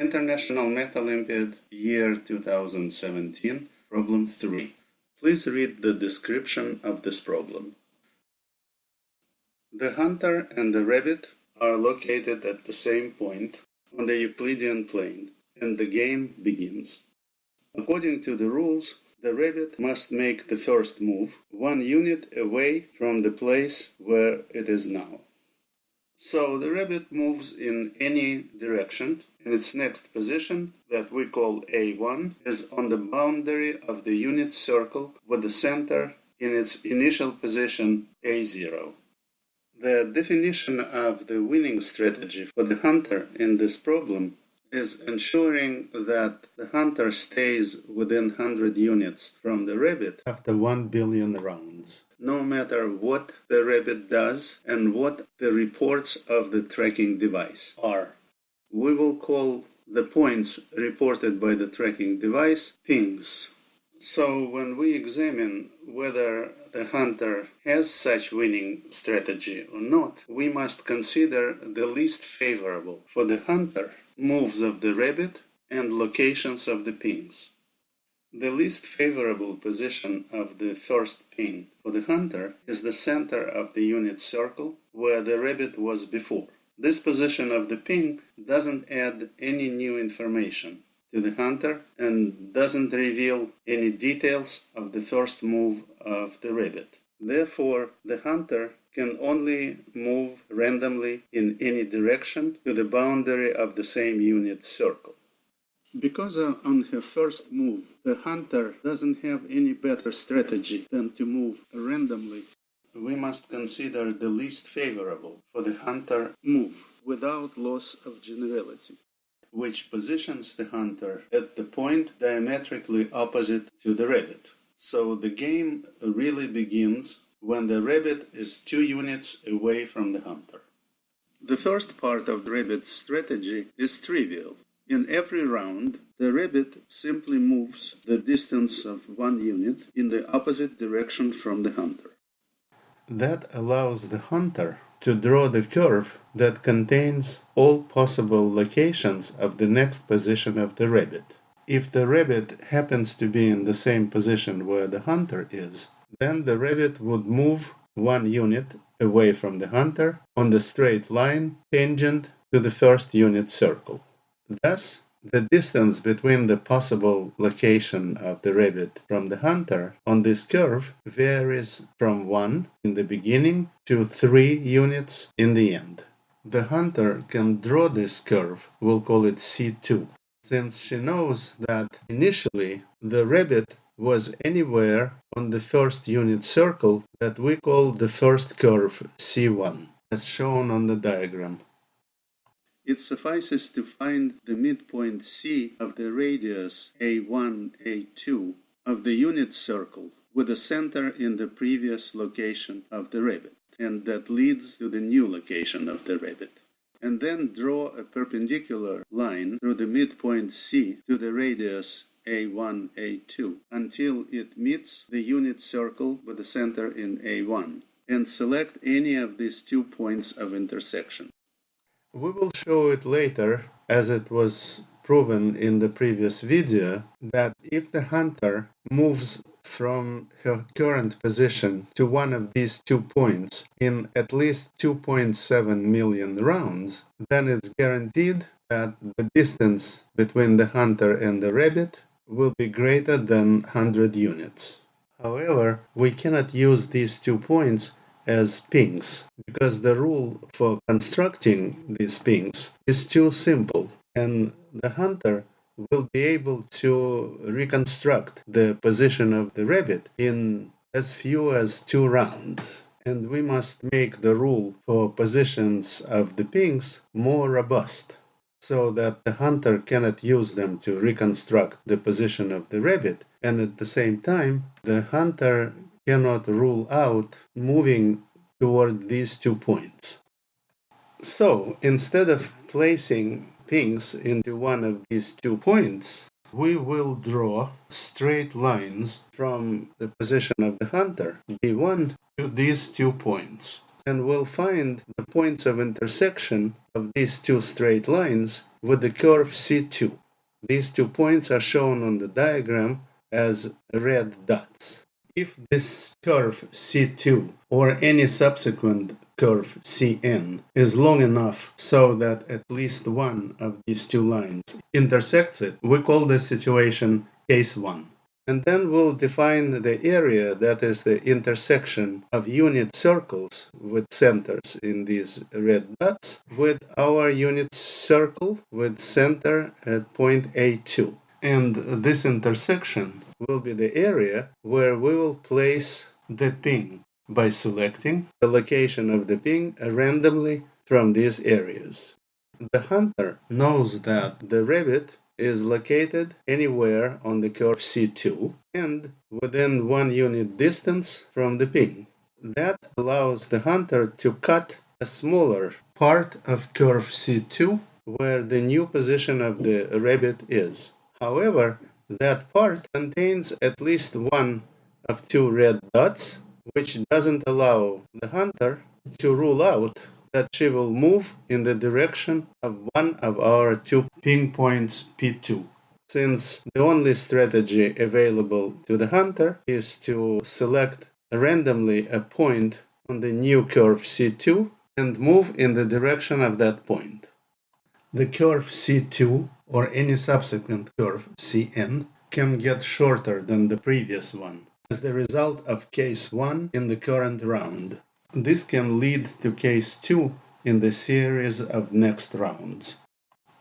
International Math Olympiad, year 2017, problem 3. Please read the description of this problem. The hunter and the rabbit are located at the same point on the Euclidean plane, and the game begins. According to the rules, the rabbit must make the first move 1 unit away from the place where it is now. So the rabbit moves in any direction, and its next position, that we call A1, is on the boundary of the unit circle with the center in its initial position A0. The definition of the winning strategy for the hunter in this problem is ensuring that the hunter stays within 100 units from the rabbit after 1 billion rounds, no matter what the rabbit does and what the reports of the tracking device are. We will call the points reported by the tracking device pings. So when we examine whether the hunter has such winning strategy or not, we must consider the least favorable for the hunter moves of the rabbit and locations of the pings. The least favorable position of the first ping for the hunter is the center of the unit circle where the rabbit was before. This position of the ping doesn't add any new information to the hunter and doesn't reveal any details of the first move of the rabbit. Therefore, the hunter can only move randomly in any direction to the boundary of the same unit circle. Because on her first move, the hunter doesn't have any better strategy than to move randomly, we must consider the least favorable for the hunter move without loss of generality, which positions the hunter at the point diametrically opposite to the rabbit. So the game really begins when the rabbit is 2 units away from the hunter. The first part of the rabbit's strategy is trivial. In every round, the rabbit simply moves the distance of 1 unit in the opposite direction from the hunter. That allows the hunter to draw the curve that contains all possible locations of the next position of the rabbit. If the rabbit happens to be in the same position where the hunter is, then the rabbit would move 1 unit away from the hunter on the straight line tangent to the first unit circle. Thus, the distance between the possible location of the rabbit from the hunter on this curve varies from 1 in the beginning to 3 units in the end. The hunter can draw this curve, we'll call it C2, since she knows that initially the rabbit was anywhere on the first unit circle that we call the first curve C1, as shown on the diagram. It suffices to find the midpoint C of the radius A1, A2 of the unit circle with a center in the previous location of the rabbit, and that leads to the new location of the rabbit. And then draw a perpendicular line through the midpoint C to the radius A1, A2 until it meets the unit circle with the center in A1, and select any of these 2 points of intersection. We will show it later, as it was proven in the previous video, that if the hunter moves from her current position to one of these 2 points in at least 2.7 million rounds, then it's guaranteed that the distance between the hunter and the rabbit will be greater than 100 units. However, we cannot use these 2 points as pings, because the rule for constructing these pings is too simple, and the hunter will be able to reconstruct the position of the rabbit in as few as 2 rounds. And we must make the rule for positions of the pings more robust, so that the hunter cannot use them to reconstruct the position of the rabbit, and at the same time, the hunter cannot rule out moving toward these 2 points. So, instead of placing pings into one of these 2 points, we will draw straight lines from the position of the hunter, B1, to these 2 points. and we'll find the points of intersection of these two straight lines with the curve C2. These 2 points are shown on the diagram as red dots. If this curve C2 or any subsequent curve Cn is long enough so that at least one of these 2 lines intersects it, we call this situation case 1. And then we'll define the area that is the intersection of unit circles with centers in these red dots with our unit circle with center at point A2. And this intersection will be the area where we will place the ping by selecting the location of the ping randomly from these areas. The hunter knows that the rabbit is located anywhere on the curve C2 and within 1 unit distance from the ping. That allows the hunter to cut a smaller part of curve C2 where the new position of the rabbit is. However, that part contains at least one of 2 red dots, which doesn't allow the hunter to rule out that she will move in the direction of one of our 2 ping points P2. Since the only strategy available to the hunter is to select randomly a point on the new curve C2 and move in the direction of that point. The curve C2 or any subsequent curve Cn can get shorter than the previous one as the result of case 1 in the current round. This can lead to case 2 in the series of next rounds.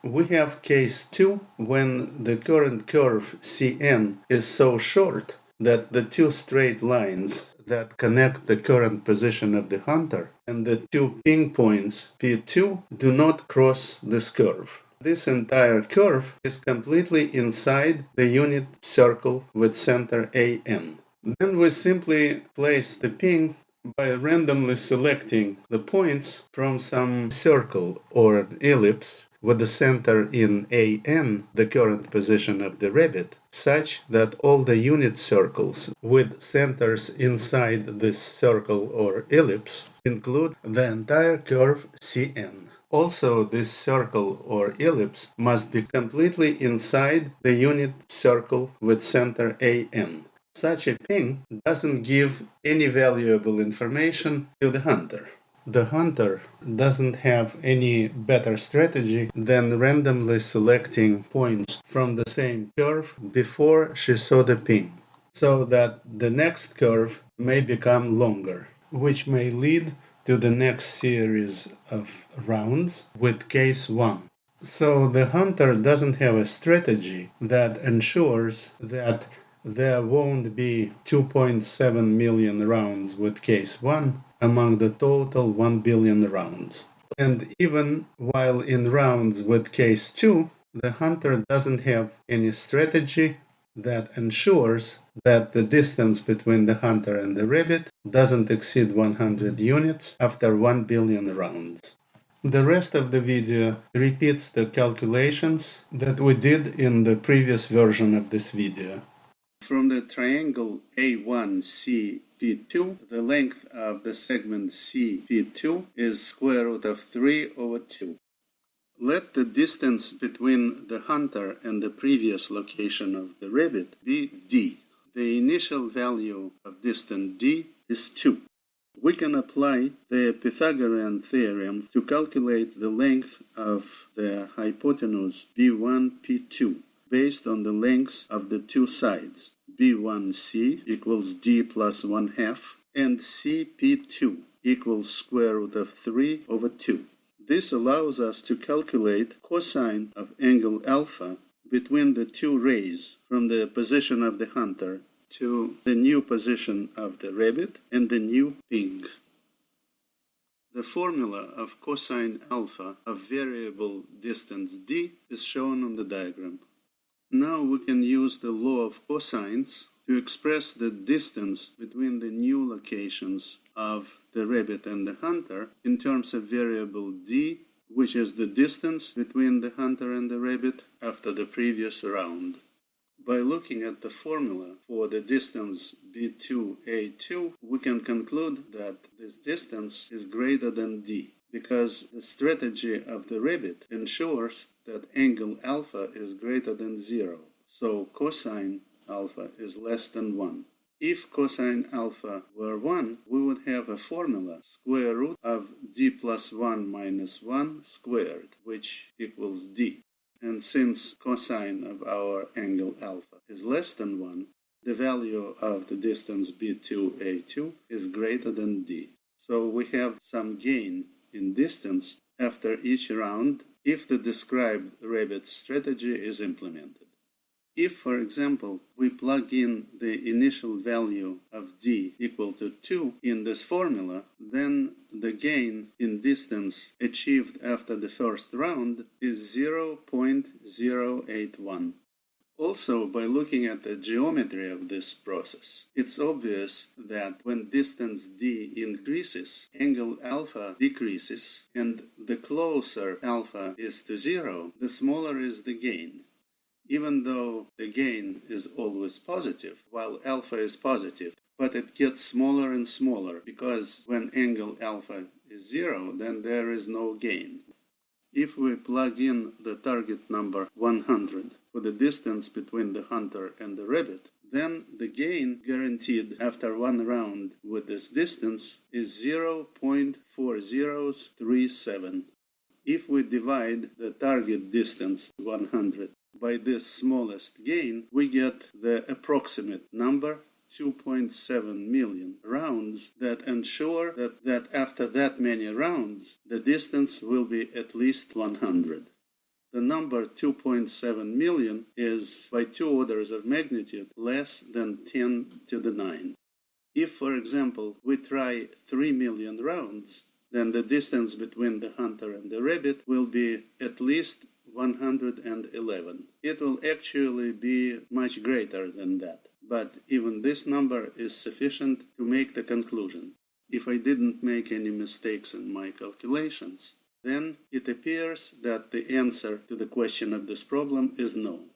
We have case 2 when the current curve Cn is so short that the 2 straight lines that connect the current position of the hunter and the 2 ping points P2 do not cross this curve. This entire curve is completely inside the unit circle with center AN. Then we simply place the ping by randomly selecting the points from some circle or an ellipse with the center in AN, the current position of the rabbit, such that all the unit circles with centers inside this circle or ellipse include the entire curve Cn. Also, this circle or ellipse must be completely inside the unit circle with center AN. Such a ping doesn't give any valuable information to the hunter. The hunter doesn't have any better strategy than randomly selecting points from the same curve before she saw the ping, so that the next curve may become longer, which may lead to the next series of rounds with case 1. So the hunter doesn't have a strategy that ensures that there won't be 2.7 million rounds with case 1 among the total 1 billion rounds. And even while in rounds with case 2, the hunter doesn't have any strategy that ensures that the distance between the hunter and the rabbit doesn't exceed 100 units after 1 billion rounds. The rest of the video repeats the calculations that we did in the previous version of this video. From the triangle A1CP2, the length of the segment CP2 is square root of 3 over 2. Let the distance between the hunter and the previous location of the rabbit be d. The initial value of distance d is 2. We can apply the Pythagorean theorem to calculate the length of the hypotenuse B1, P2 based on the lengths of the 2 sides, B1C equals d plus 1/2 and CP2 equals square root of 3 over 2. This allows us to calculate cosine of angle alpha between the 2 rays from the position of the hunter to the new position of the rabbit and the new ping. The formula of cosine alpha of variable distance d is shown on the diagram. Now we can use the law of cosines to express the distance between the new locations of the rabbit and the hunter in terms of variable d, which is the distance between the hunter and the rabbit after the previous round. By looking at the formula for the distance B2A2, we can conclude that this distance is greater than d, because the strategy of the rabbit ensures that angle alpha is greater than 0, so cosine alpha is less than 1. If cosine alpha were 1, we would have a formula square root of d plus 1 minus 1 squared, which equals d. And since cosine of our angle alpha is less than 1, the value of the distance B2A2 is greater than d. So we have some gain in distance after each round if the described rabbit strategy is implemented. If, for example, we plug in the initial value of d equal to 2 in this formula, then the gain in distance achieved after the first round is 0.081. Also, by looking at the geometry of this process, it's obvious that when distance d increases, angle alpha decreases, and the closer alpha is to 0, the smaller is the gain. Even though the gain is always positive, while alpha is positive, but it gets smaller and smaller, because when angle alpha is 0, then there is no gain. If we plug in the target number 100 for the distance between the hunter and the rabbit, then the gain guaranteed after one round with this distance is 0.4037. If we divide the target distance 100 by this smallest gain, we get the approximate number 2.7 million rounds that ensure that after that many rounds, the distance will be at least 100. The number 2.7 million is by 2 orders of magnitude less than 10 to the 9. If, for example, we try 3 million rounds, then the distance between the hunter and the rabbit will be at least 111. It will actually be much greater than that, but even this number is sufficient to make the conclusion. If I didn't make any mistakes in my calculations, then it appears that the answer to the question of this problem is no.